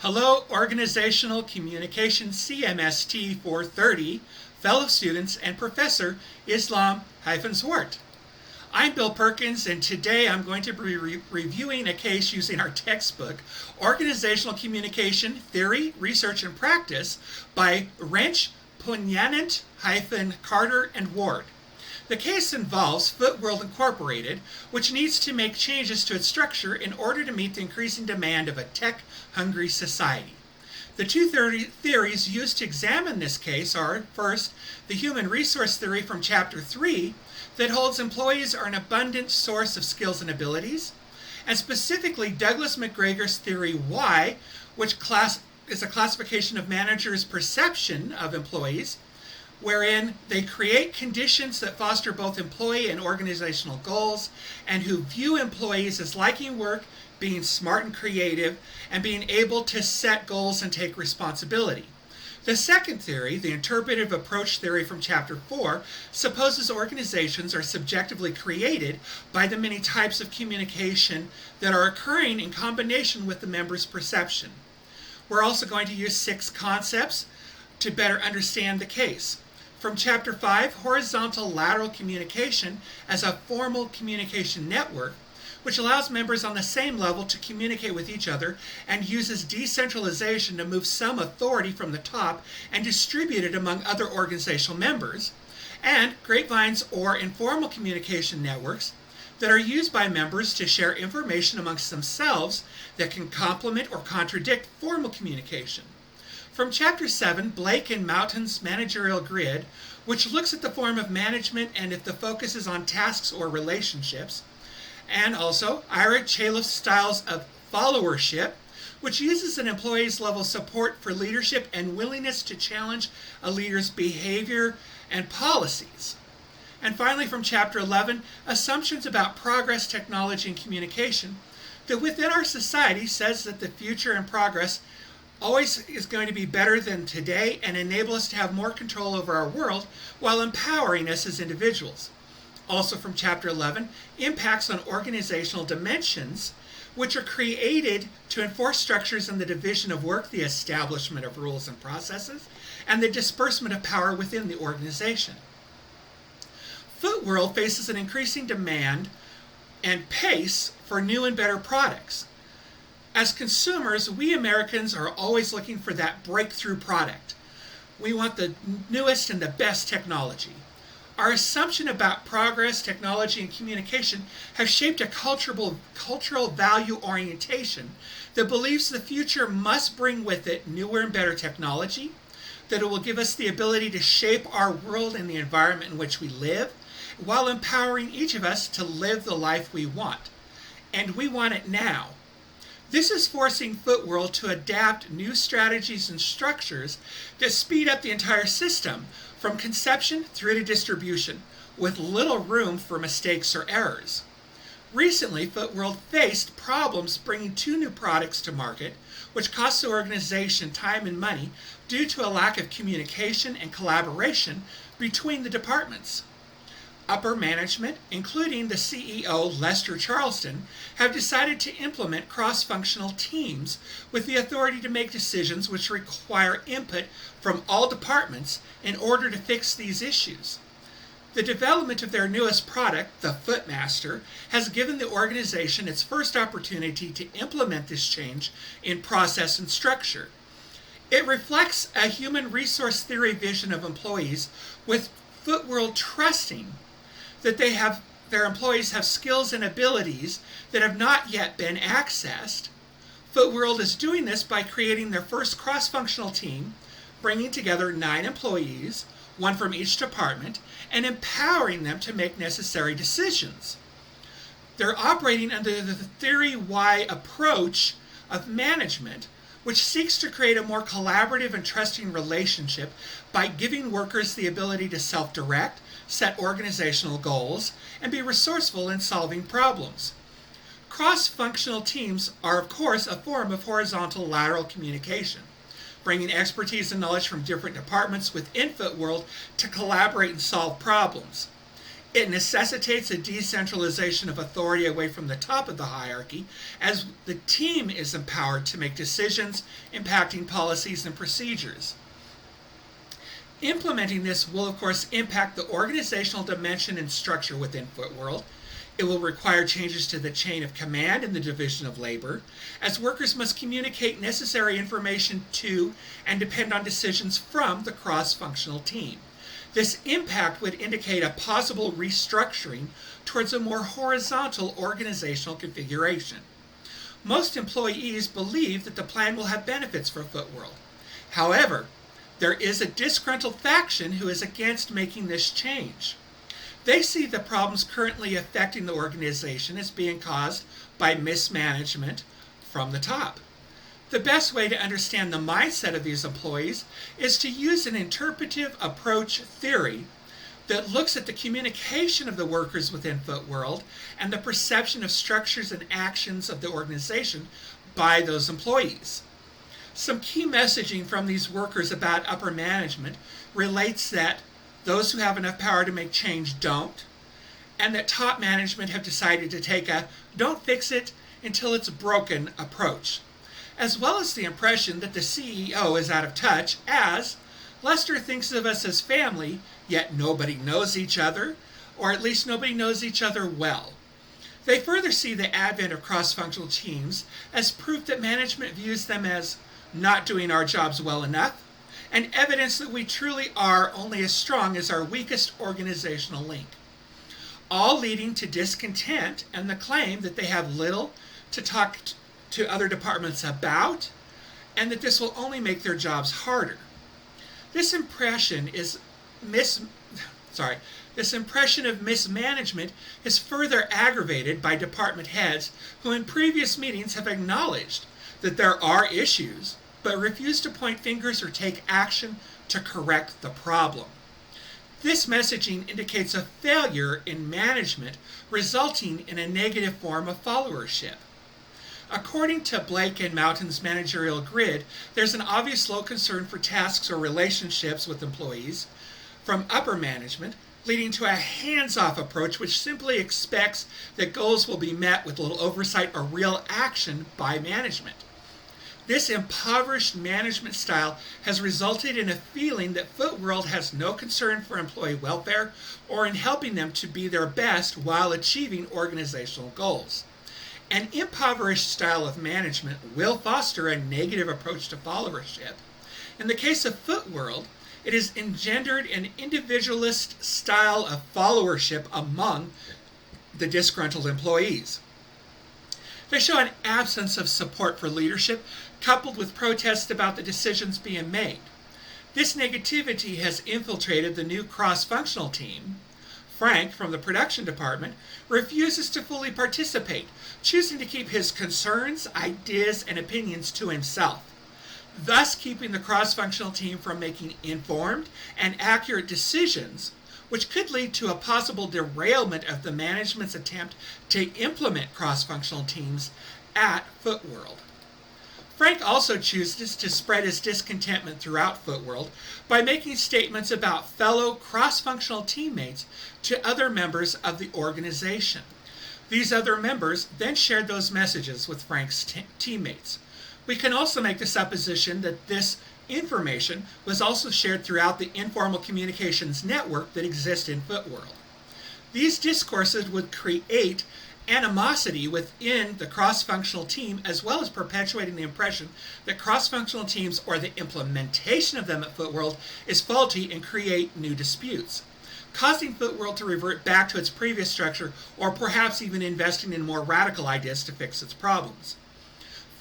Hello, Organizational Communication CMST430 fellow students and Professor Islam-Zwart. I'm Bill Perkins, and today I'm going to be reviewing a case using our textbook, Organizational Communication Theory, Research, and Practice by Wrench, Pugnanant, Carter, and Ward. The case involves FootWorld Incorporated, which needs to make changes to its structure in order to meet the increasing demand of a tech-hungry society. The two theories used to examine this case are, first, the human resource theory from Chapter 3 that holds employees are an abundant source of skills and abilities, and specifically Douglas McGregor's theory Y, which is a classification of managers' perception of employees, wherein they create conditions that foster both employee and organizational goals, and who view employees as liking work, being smart and creative, and being able to set goals and take responsibility. The second theory, the interpretive approach theory from Chapter 4, supposes organizations are subjectively created by the many types of communication that are occurring in combination with the member's perception. We're also going to use 6 concepts to better understand the case. From Chapter 5, horizontal lateral communication as a formal communication network, which allows members on the same level to communicate with each other and uses decentralization to move some authority from the top and distribute it among other organizational members, and grapevines or informal communication networks that are used by members to share information amongst themselves that can complement or contradict formal communication. From Chapter 7, Blake and Mountain's managerial grid, which looks at the form of management and if the focus is on tasks or relationships, and also Ira Chaliff's styles of followership, which uses an employee's level support for leadership and willingness to challenge a leader's behavior and policies. And finally, from Chapter 11, assumptions about progress, technology, and communication, that within our society says that the future and progress always is going to be better than today and enable us to have more control over our world while empowering us as individuals. Also from Chapter 11, impacts on organizational dimensions, which are created to enforce structures in the division of work, the establishment of rules and processes, and the disbursement of power within the organization. FootWorld faces an increasing demand and pace for new and better products. As consumers, we Americans are always looking for that breakthrough product. We want the newest and the best technology. Our assumption about progress, technology, and communication have shaped a cultural value orientation that believes the future must bring with it newer and better technology, that it will give us the ability to shape our world and the environment in which we live, while empowering each of us to live the life we want. And we want it now. This is forcing FootWorld to adapt new strategies and structures that speed up the entire system, from conception through to distribution, with little room for mistakes or errors. Recently, FootWorld faced problems bringing 2 new products to market, which cost the organization time and money due to a lack of communication and collaboration between the departments. Upper management, including the CEO, Lester Charleston, have decided to implement cross-functional teams with the authority to make decisions which require input from all departments in order to fix these issues. The development of their newest product, the Footmaster, has given the organization its first opportunity to implement this change in process and structure. It reflects a human resource theory vision of employees, with FootWorld trusting that their employees have skills and abilities that have not yet been accessed. FootWorld is doing this by creating their first cross-functional team, bringing together 9 employees, 1 from each department, and empowering them to make necessary decisions. They're operating under the Theory Y approach of management, which seeks to create a more collaborative and trusting relationship by giving workers the ability to self-direct, set organizational goals, and be resourceful in solving problems. Cross-functional teams are, of course, a form of horizontal lateral communication, bringing expertise and knowledge from different departments within FootWorld to collaborate and solve problems. It necessitates a decentralization of authority away from the top of the hierarchy, as the team is empowered to make decisions impacting policies and procedures. Implementing this will, of course, impact the organizational dimension and structure within FootWorld. It will require changes to the chain of command in the division of labor, as workers must communicate necessary information to and depend on decisions from the cross-functional team. This impact would indicate a possible restructuring towards a more horizontal organizational configuration. Most employees believe that the plan will have benefits for FootWorld. However, there is a disgruntled faction who is against making this change. They see the problems currently affecting the organization as being caused by mismanagement from the top. The best way to understand the mindset of these employees is to use an interpretive approach theory that looks at the communication of the workers within FootWorld and the perception of structures and actions of the organization by those employees. Some key messaging from these workers about upper management relates that those who have enough power to make change don't, and that top management have decided to take a don't fix it until it's broken approach, as well as the impression that the CEO is out of touch, as Lester thinks of us as family, yet nobody knows each other, or at least nobody knows each other well. They further see the advent of cross-functional teams as proof that management views them as not doing our jobs well enough, and evidence that we truly are only as strong as our weakest organizational link, all leading to discontent and the claim that they have little to talk to other departments about, and that this will only make their jobs harder. This impression of mismanagement is further aggravated by department heads who in previous meetings have acknowledged that there are issues, but refuse to point fingers or take action to correct the problem. This messaging indicates a failure in management, resulting in a negative form of followership. According to Blake and Mountain's managerial grid, there's an obvious low concern for tasks or relationships with employees from upper management, leading to a hands-off approach which simply expects that goals will be met with little oversight or real action by management. This impoverished management style has resulted in a feeling that FootWorld has no concern for employee welfare or in helping them to be their best while achieving organizational goals. An impoverished style of management will foster a negative approach to followership. In the case of FootWorld, it has engendered an individualist style of followership among the disgruntled employees. They show an absence of support for leadership, coupled with protests about the decisions being made. This negativity has infiltrated the new cross-functional team. Frank, from the production department, refuses to fully participate, choosing to keep his concerns, ideas, and opinions to himself, thus keeping the cross-functional team from making informed and accurate decisions, which could lead to a possible derailment of the management's attempt to implement cross-functional teams at FootWorld. Frank also chooses to spread his discontentment throughout FootWorld by making statements about fellow cross-functional teammates to other members of the organization. These other members then shared those messages with Frank's teammates. We can also make the supposition that this information was also shared throughout the informal communications network that exists in FootWorld. These discourses would create animosity within the cross-functional team, as well as perpetuating the impression that cross-functional teams or the implementation of them at FootWorld is faulty and create new disputes, causing FootWorld to revert back to its previous structure or perhaps even investing in more radical ideas to fix its problems.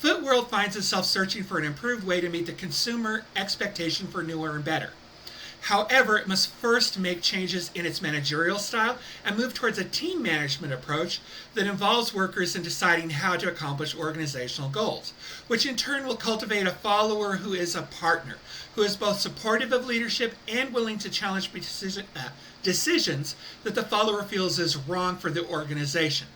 FootWorld finds itself searching for an improved way to meet the consumer expectation for newer and better. However, it must first make changes in its managerial style and move towards a team management approach that involves workers in deciding how to accomplish organizational goals, which in turn will cultivate a follower who is a partner, who is both supportive of leadership and willing to challenge decisions that the follower feels is wrong for the organization.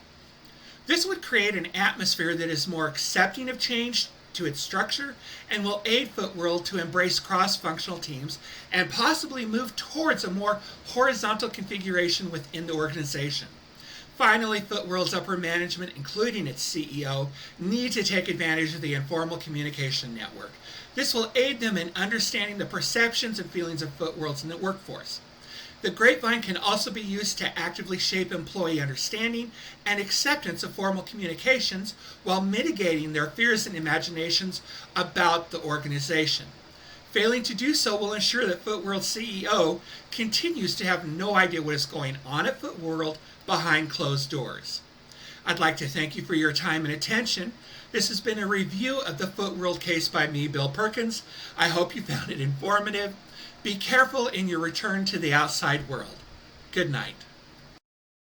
This would create an atmosphere that is more accepting of change to its structure and will aid FootWorld to embrace cross-functional teams and possibly move towards a more horizontal configuration within the organization. Finally, FootWorld's upper management, including its CEO, need to take advantage of the informal communication network. This will aid them in understanding the perceptions and feelings of FootWorlds in the workforce. The grapevine can also be used to actively shape employee understanding and acceptance of formal communications while mitigating their fears and imaginations about the organization. Failing to do so will ensure that FootWorld's CEO continues to have no idea what is going on at FootWorld behind closed doors. I'd like to thank you for your time and attention. This has been a review of the FootWorld case by me, Bill Perkins. I hope you found it informative. Be careful in your return to the outside world. Good night.